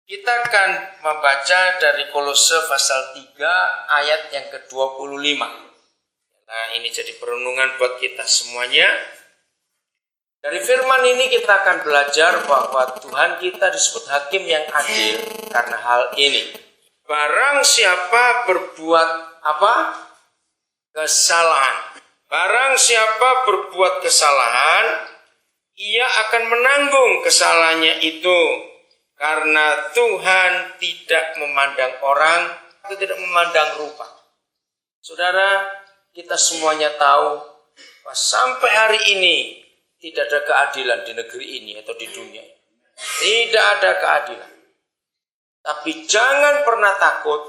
Kita akan membaca dari Kolose pasal 3 ayat yang ke-25. Nah, ini jadi perenungan buat kita semuanya. Dari firman ini kita akan belajar bahwa Tuhan kita disebut hakim yang adil karena hal ini. Barang siapa berbuat kesalahan. Barang siapa berbuat kesalahan, ia akan menanggung kesalahannya itu. Karena Tuhan tidak memandang orang, atau tidak memandang rupa. Saudara, kita semuanya tahu bahwa sampai hari ini tidak ada keadilan di negeri ini atau di dunia ini. Tidak ada keadilan. Tapi jangan pernah takut.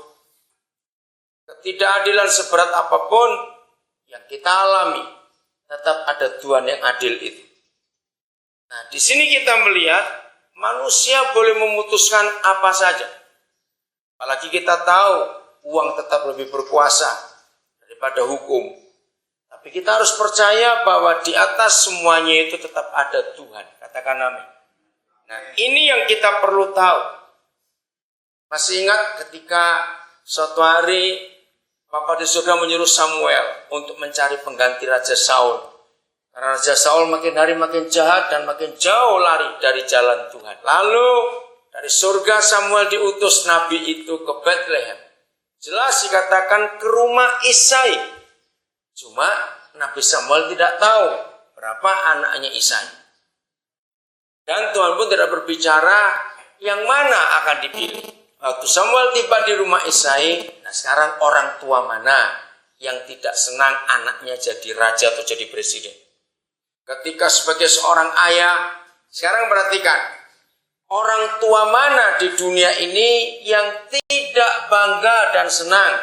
Ketidakadilan seberat apapun yang kita alami, tetap ada Tuhan yang adil itu. Nah, di sini kita melihat manusia boleh memutuskan apa saja. Apalagi kita tahu uang tetap lebih berkuasa daripada hukum. Tapi kita harus percaya bahwa di atas semuanya itu tetap ada Tuhan. Katakan amin. Nah, ini yang kita perlu tahu. Masih ingat ketika suatu hari Bapa di surga menyuruh Samuel untuk mencari pengganti Raja Saul. Karena Raja Saul makin hari makin jahat dan makin jauh lari dari jalan Tuhan. Lalu dari surga Samuel diutus nabi itu ke Bethlehem. Jelas dikatakan ke rumah Isai. Cuma Nabi Samuel tidak tahu berapa anaknya Isai. Dan Tuhan pun tidak berbicara yang mana akan dipilih. Waktu Samuel tiba di rumah Isai, nah sekarang orang tua mana yang tidak senang anaknya jadi raja atau jadi presiden? Ketika sebagai seorang ayah, sekarang perhatikan, orang tua mana di dunia ini yang tidak bangga dan senang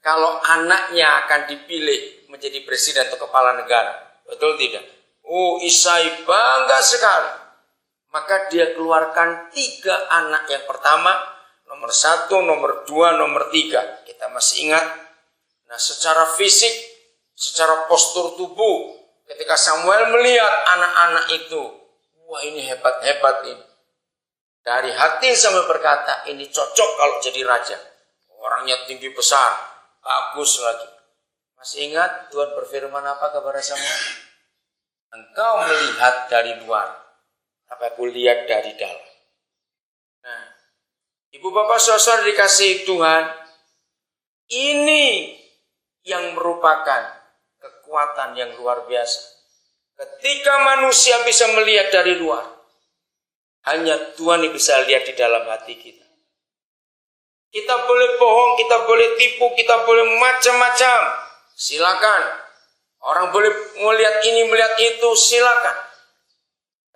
kalau anaknya akan dipilih menjadi presiden atau kepala negara? Betul tidak? Oh, Isai bangga sekali. Maka dia keluarkan 3 anak yang pertama, nomor 1, nomor 2, nomor 3. Kita masih ingat? Nah, secara fisik, secara postur tubuh, ketika Samuel melihat anak-anak itu, wah ini hebat-hebat ini. Dari hati Samuel berkata, ini cocok kalau jadi raja. Orangnya tinggi besar, bagus lagi. Masih ingat Tuhan berfirman apa kepada Samuel? Engkau melihat dari luar, tapi aku lihat dari dalam. Nah, Ibu bapak saudara dikasihi Tuhan, ini yang merupakan kekuatan yang luar biasa. Ketika manusia bisa melihat dari luar, hanya Tuhan yang bisa lihat di dalam hati kita. Kita boleh bohong, kita boleh tipu, kita boleh macam-macam. Silakan. Orang boleh melihat ini, melihat itu, silakan.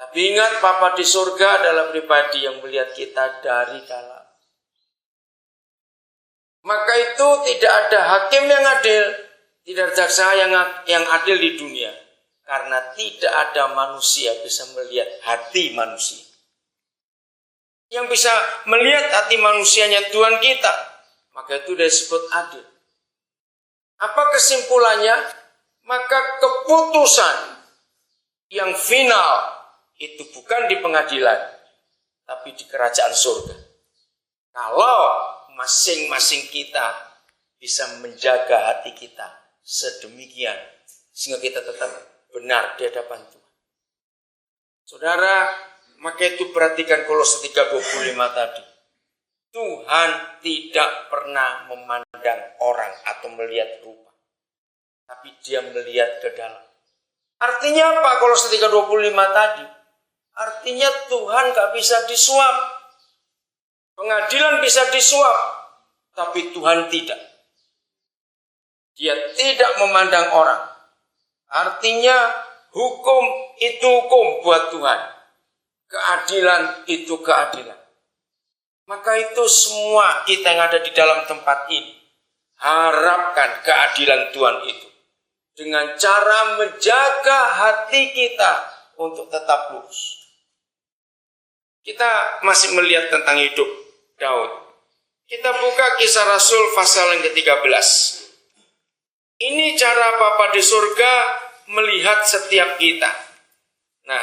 Tapi ingat, Bapa di surga adalah pribadi yang melihat kita dari dalam. Maka itu tidak ada hakim yang adil, tidak ada jaksa yang adil di dunia. Karena tidak ada manusia bisa melihat hati manusia. Yang bisa melihat hati manusianya Tuhan kita. Maka itu disebut adil. Apa kesimpulannya? Maka keputusan yang final itu bukan di pengadilan, tapi di kerajaan surga. Kalau masing-masing kita bisa menjaga hati kita sedemikian sehingga kita tetap benar di hadapan Tuhan. Saudara, maka itu perhatikan Kolose 3:25 tadi. Tuhan tidak pernah memandang orang atau melihat rupa, tapi Dia melihat ke dalam. Artinya apa Kolose 3:25 tadi? Artinya Tuhan gak bisa disuap. Pengadilan bisa disuap, tapi Tuhan tidak. Dia tidak memandang orang. Artinya hukum itu hukum buat Tuhan. Keadilan itu keadilan. Maka itu semua kita yang ada di dalam tempat ini, harapkan keadilan Tuhan itu. Dengan cara menjaga hati kita untuk tetap lurus. Kita masih melihat tentang hidup Daud. Kita buka Kisah Rasul pasal yang ke-13. Ini cara Bapa di surga melihat setiap kita. Nah,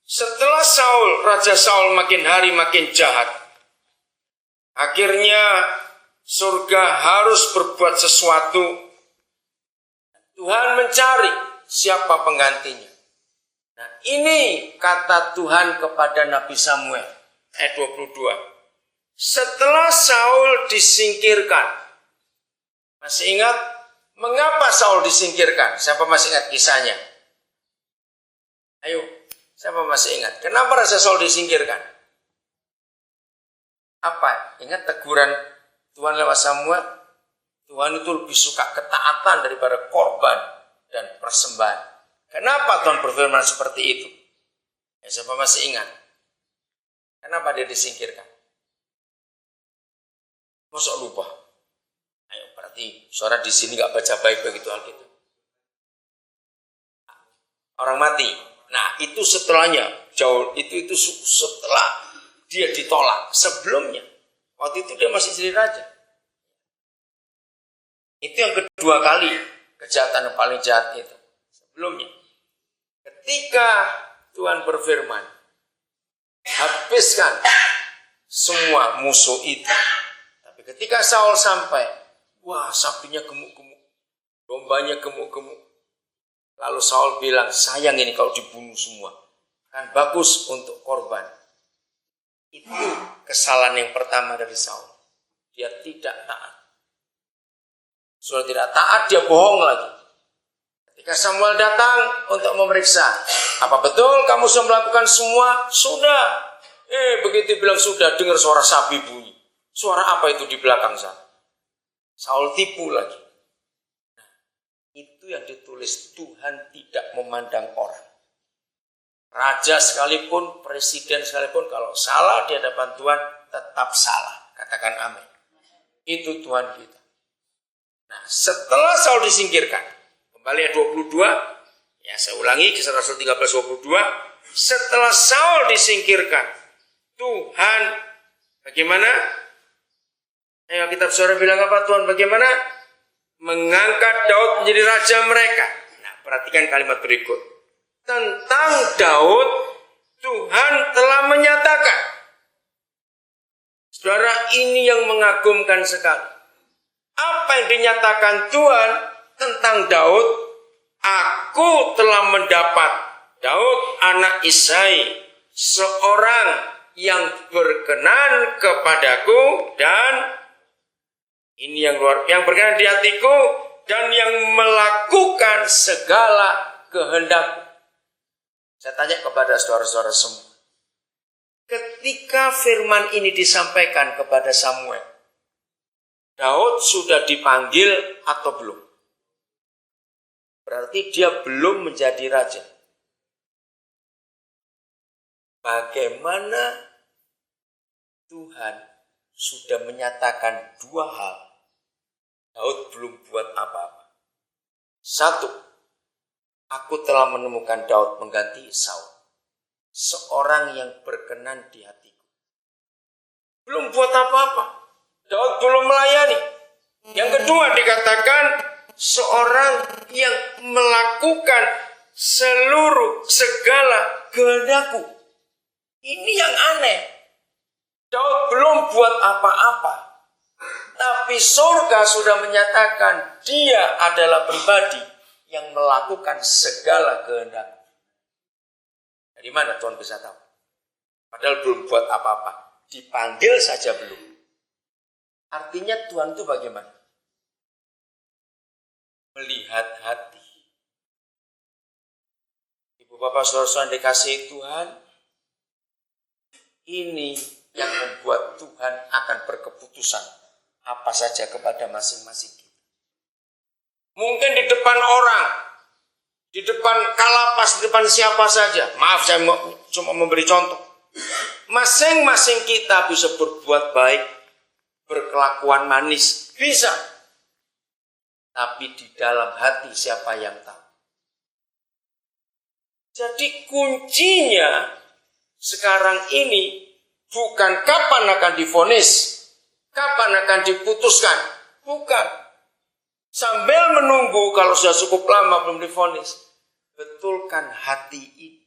setelah Raja Saul makin hari makin jahat, Akhirnya surga harus berbuat sesuatu. Tuhan mencari siapa penggantinya. Nah, ini kata Tuhan kepada Nabi Samuel ayat 22. Setelah Saul disingkirkan. Masih ingat mengapa Saul disingkirkan? Siapa masih ingat kisahnya? Ayo, siapa masih ingat? Kenapa Raja Saul disingkirkan? Apa? Ingat teguran Tuhan lewat Samuel? Tuhan itu lebih suka ketaatan daripada korban dan persembahan. Kenapa Tuhan berfirman seperti itu? Ya, siapa masih ingat? Kenapa dia disingkirkan? Masa lupa? Ayo, berarti suara di sini nggak baca baik-baik itu Alkitab. Orang mati. Nah, itu setelahnya. Jauh itu setelah dia ditolak. Sebelumnya, waktu itu dia masih jadi raja. Itu yang kedua kali kejahatan yang paling jahat itu. Sebelumnya, ketika Tuhan berfirman, habiskan semua musuh itu. Tapi ketika Saul sampai, wah, sapinya gemuk-gemuk, dombanya gemuk-gemuk. Lalu Saul bilang, sayang ini kalau dibunuh semua, kan bagus untuk korban. Itu kesalahan yang pertama dari Saul. Dia tidak taat. Sudah tidak taat, dia bohong lagi. Ketika Samuel datang untuk memeriksa, apa betul kamu sudah melakukan semua? Sudah. Begitu bilang sudah, dengar suara sapi bunyi. Suara apa itu di belakang sana? Saul tipu lagi. Nah, itu yang ditulis, Tuhan tidak memandang orang. Raja sekalipun, presiden sekalipun, kalau salah di hadapan Tuhan, tetap salah. Katakan amin. Itu Tuhan kita. Nah, setelah Saul disingkirkan, kembali ayat 22, ya saya ulangi, kisah Rasul 13:22, setelah Saul disingkirkan, Tuhan bagaimana? Ayo kitab saudara bilang apa? Tuhan bagaimana? Mengangkat Daud menjadi raja mereka. Nah, perhatikan kalimat berikut. Tentang Daud, Tuhan telah menyatakan. Saudara, ini yang mengagumkan sekali. Apa yang dinyatakan Tuhan tentang Daud? Aku telah mendapat Daud anak Isai, seorang yang berkenan kepadaku dan ini yang berkenan di hatiku dan yang melakukan segala kehendakku. Saya tanya kepada saudara-saudara semua. Ketika firman ini disampaikan kepada Samuel, Daud sudah dipanggil atau belum? Berarti dia belum menjadi raja. Bagaimana Tuhan sudah menyatakan dua hal, Daud belum buat apa-apa. Satu, aku telah menemukan Daud mengganti Saul, seorang yang berkenan di hatiku. Belum buat apa-apa. Daud belum melayani. Yang kedua dikatakan seorang yang melakukan segala kehendakku. Ini yang aneh. Daud belum buat apa-apa. Tapi surga sudah menyatakan dia adalah pribadi yang melakukan segala kehendak. Dari mana Tuhan bisa tahu? Padahal belum buat apa-apa. Dipanggil saja belum. Artinya Tuhan itu bagaimana? Melihat hati. Ibu bapak saudara-saudara dikasihi Tuhan, ini yang membuat Tuhan akan berkeputusan apa saja kepada masing-masing kita. Mungkin di depan orang, di depan kalapas, di depan siapa saja. Maaf, saya cuma memberi contoh. Masing-masing kita bisa berbuat baik, berkelakuan manis, bisa. Tapi di dalam hati siapa yang tahu? Jadi kuncinya sekarang ini bukan kapan akan divonis, kapan akan diputuskan. Bukan. Sambil menunggu kalau sudah cukup lama belum divonis. Betulkan hati ini.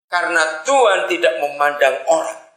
Karena Tuhan tidak memandang orang.